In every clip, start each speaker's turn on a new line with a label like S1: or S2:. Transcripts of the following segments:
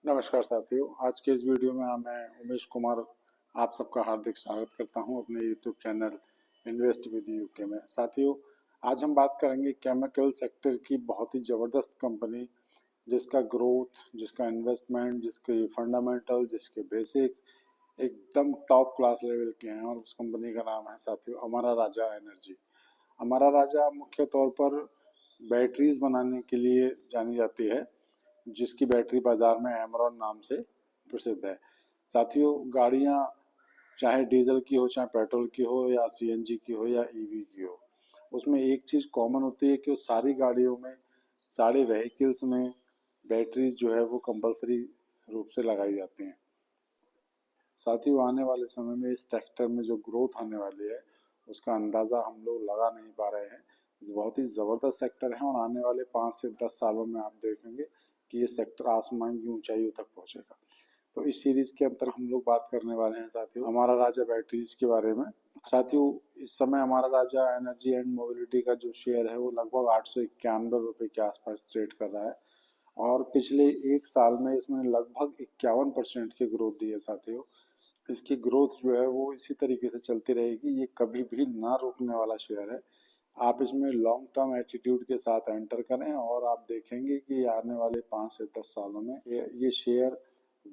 S1: नमस्कार साथियों। आज के इस वीडियो में मैं उमेश कुमार आप सबका हार्दिक स्वागत करता हूं अपने YouTube channel invest with UK में। साथियों, आज हम बात करेंगे केमिकल सेक्टर की बहुत ही ज़बरदस्त कंपनी जिसका ग्रोथ, जिसका इन्वेस्टमेंट, जिसके फंडामेंटल, जिसके बेसिक्स एकदम टॉप क्लास लेवल के हैं। और उस कंपनी का नाम है साथियों अमारा राजा एनर्जी। अमारा राजा मुख्य तौर पर बैटरीज बनाने के लिए जानी जाती है, जिसकी बैटरी बाजार में एमरॉन नाम से प्रसिद्ध है। साथियों, गाड़ियाँ चाहे डीजल की हो, चाहे पेट्रोल की हो, या सीएनजी की हो, या ईवी की हो, उसमें एक चीज़ कॉमन होती है कि वो सारी गाड़ियों में, सारे व्हीकल्स में बैटरीज जो है वो कंपलसरी रूप से लगाई जाती हैं। साथियों, आने वाले समय में इस सेक्टर में जो ग्रोथ आने वाली है उसका अंदाज़ा हम लोग लगा नहीं पा रहे हैं। बहुत ही ज़बरदस्त सेक्टर है और आने वाले 5 से 10 सालों में आप देखेंगे कि ये सेक्टर आसमान की ऊंचाइयों तक पहुंचेगा। तो इस सीरीज़ के अंतर हम लोग बात करने वाले हैं साथियों हमारा राजा बैटरीज के बारे में। साथियों, इस समय हमारा राजा एनर्जी एंड मोबिलिटी का जो शेयर है वो लगभग 891 रुपये के आसपास ट्रेड कर रहा है और पिछले एक साल में इसमें लगभग 51% की ग्रोथ दी है साथियों। इसकी ग्रोथ जो है वो इसी तरीके से चलती रहेगी, ये कभी भी ना रुकने वाला शेयर है। आप इसमें लॉन्ग टर्म एटीट्यूड के साथ एंटर करें और आप देखेंगे कि आने वाले 5 से 10 सालों में ये शेयर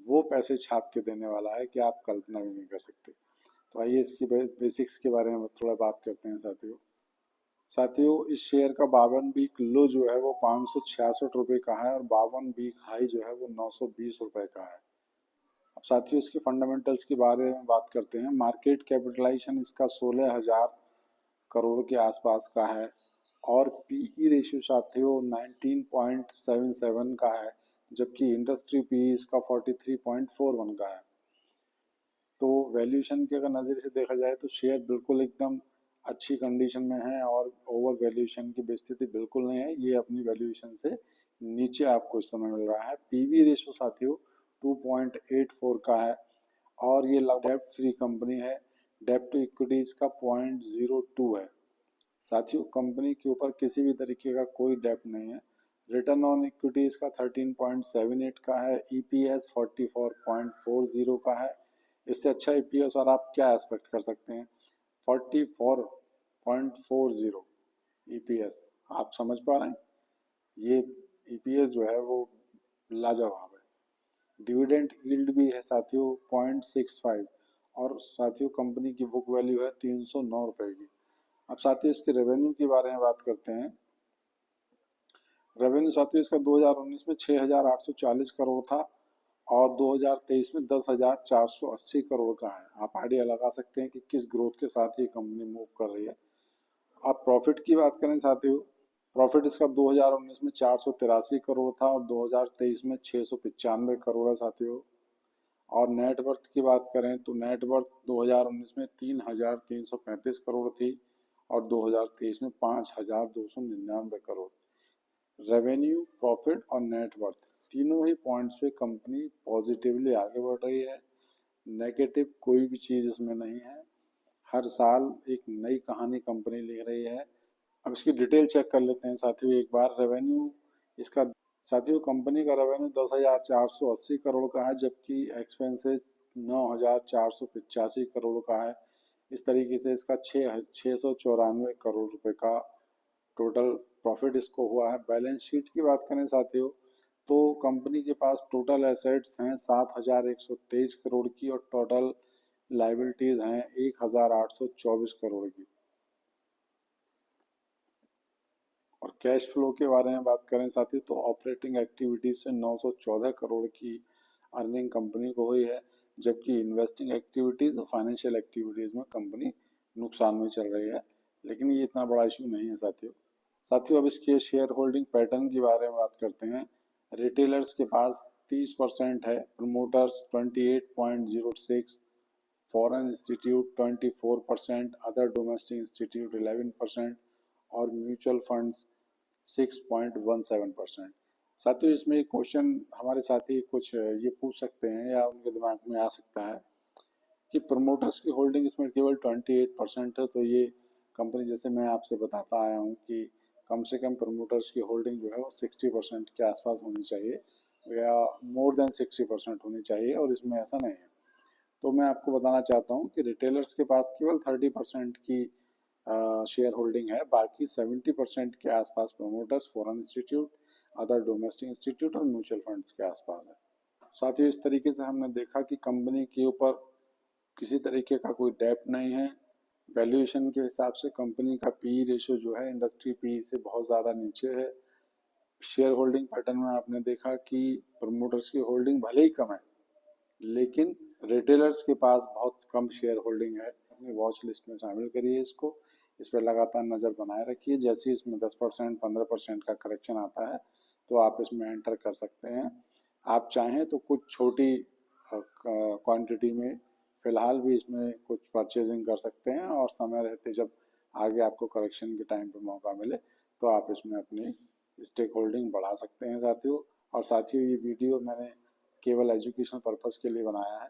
S1: वो पैसे छाप के देने वाला है कि आप कल्पना भी नहीं कर सकते। तो आइए इसकी बेसिक्स के बारे में थोड़ा बात करते हैं साथियों। साथियों, इस शेयर का 52 वीक लो जो है वो 566 रुपये का है और 52 वीक हाई जो है वो 920 रुपये का है। अब साथियों, इसके फंडामेंटल्स के बारे में बात करते हैं। मार्केट कैपिटलाइजेशन इसका 16,000 करोड़ के आसपास का है और पीई रेशियो साथियों 19.77 का है, जबकि इंडस्ट्री पीई इसका 43.41 का है। तो वैल्यूएशन के अगर नज़र से देखा जाए तो शेयर बिल्कुल एकदम अच्छी कंडीशन में है और ओवर वैल्यूएशन की स्थिति बिल्कुल नहीं है। ये अपनी वैल्यूएशन से नीचे आपको इस समय मिल रहा है। पीवी रेशो साथियों 2.84 का है और ये डेब्ट फ्री कंपनी है। डेब्ट टू इक्विटी इसका 0.02 है। साथियों, कंपनी के ऊपर किसी भी तरीके का कोई डेब्ट नहीं है। रिटर्न ऑन इक्विटी इसका 13.78 का है। ईपीएस 44.40 का है। इससे अच्छा ईपीएस और आप क्या एक्सपेक्ट कर सकते हैं। 44.40 ईपीएस, आप समझ पा रहे हैं। ये ईपीएस जो है वो लाजवाब है। डिविडेंड यील्ड भी है साथियों 0.65 और साथियों कंपनी की बुक वैल्यू है 309 रुपये की। अब साथियों इसके रेवेन्यू के बारे में बात करते हैं। रेवेन्यू साथियों इसका 2019 में 6,840 करोड़ था और 2023 में 10,480 करोड़ का है। आप आइडिया लगा सकते हैं कि किस ग्रोथ के साथ ये कंपनी मूव कर रही है। अब प्रॉफिट की बात करें साथियों, प्रॉफिट इसका 2019 में 483 करोड़ था और 2023 में 695 करोड़ है साथियों। और नेट वर्थ की बात करें तो नेट वर्थ 2019 में 3,335 करोड़ थी और 2023 में 5,299 करोड़। रेवेन्यू, प्रॉफिट और नेट वर्थ तीनों ही पॉइंट्स पे कंपनी पॉजिटिवली आगे बढ़ रही है। नेगेटिव कोई भी चीज़ इसमें नहीं है। हर साल एक नई कहानी कंपनी लिख रही है। अब इसकी डिटेल चेक कर लेते हैं साथियों एक बार। रेवेन्यू इसका साथियों कंपनी का रेवेन्यू 10,480 करोड़ का है, जबकि एक्सपेंसेस 9,485 करोड़ का है। इस तरीके से इसका 694 करोड़ रुपए का टोटल प्रॉफिट इसको हुआ है। बैलेंस शीट की बात करें साथियों तो कंपनी के पास टोटल एसेट्स हैं 7,123 करोड़ की और टोटल लाइबिलिटीज हैं 1,824 करोड़ की। और कैश फ्लो के बारे में बात करें साथियों तो ऑपरेटिंग एक्टिविटीज से 914 करोड़ की अर्निंग कंपनी को हुई है, जबकि इन्वेस्टिंग एक्टिविटीज और फाइनेंशियल एक्टिविटीज में कंपनी नुकसान में चल रही है। लेकिन ये इतना बड़ा इशू नहीं है साथियों। अब इसके शेयर होल्डिंग पैटर्न के बारे में बात करते हैं। रिटेलर्स के पास 30% है, promoters 28.06, foreign institute 24%, other domestic institute 11% और म्यूचुअल फंड्स 6.17%। साथियों, इसमें एक क्वेश्चन हमारे साथी कुछ ये पूछ सकते हैं या उनके दिमाग में आ सकता है कि प्रमोटर्स की होल्डिंग इसमें केवल 28% है, तो ये कंपनी, जैसे मैं आपसे बताता आया हूँ कि कम से कम प्रमोटर्स की होल्डिंग जो है वो 60% के आसपास होनी चाहिए। या मोर देन 60% होनी चाहिए, और इसमें ऐसा नहीं है। तो मैं आपको बताना चाहता हूँ कि रिटेलर्स के पास केवल 30% की शेयर होल्डिंग है, बाकी 70% के आसपास promoters, foreign institute, other domestic institute और म्यूचुअल फंड्स के आसपास है। साथ ही इस तरीके से हमने देखा कि कंपनी के ऊपर किसी तरीके का कोई डेप्ट नहीं है। वैल्यूएशन के हिसाब से कंपनी का पी रेशियो जो है इंडस्ट्री पी से बहुत ज़्यादा नीचे है। शेयर होल्डिंग पैटर्न में आपने देखा कि प्रमोटर्स की होल्डिंग भले ही कम है, लेकिन रिटेलर्स के पास बहुत कम शेयर होल्डिंग है। अपनी वॉच लिस्ट में शामिल करिए इसको, इस पर लगातार नज़र बनाए रखिए। जैसे ही इसमें 10% 15% का करेक्शन आता है तो आप इसमें एंटर कर सकते हैं। आप चाहें तो कुछ छोटी क्वांटिटी में फ़िलहाल भी इसमें कुछ परचेजिंग कर सकते हैं, और समय रहते जब आगे आपको करेक्शन के टाइम पे मौका मिले तो आप इसमें अपनी स्टेक होल्डिंग बढ़ा सकते हैं साथियों। और साथियों, ये वीडियो मैंने केवल एजुकेशनल पर्पज़ के लिए बनाया है।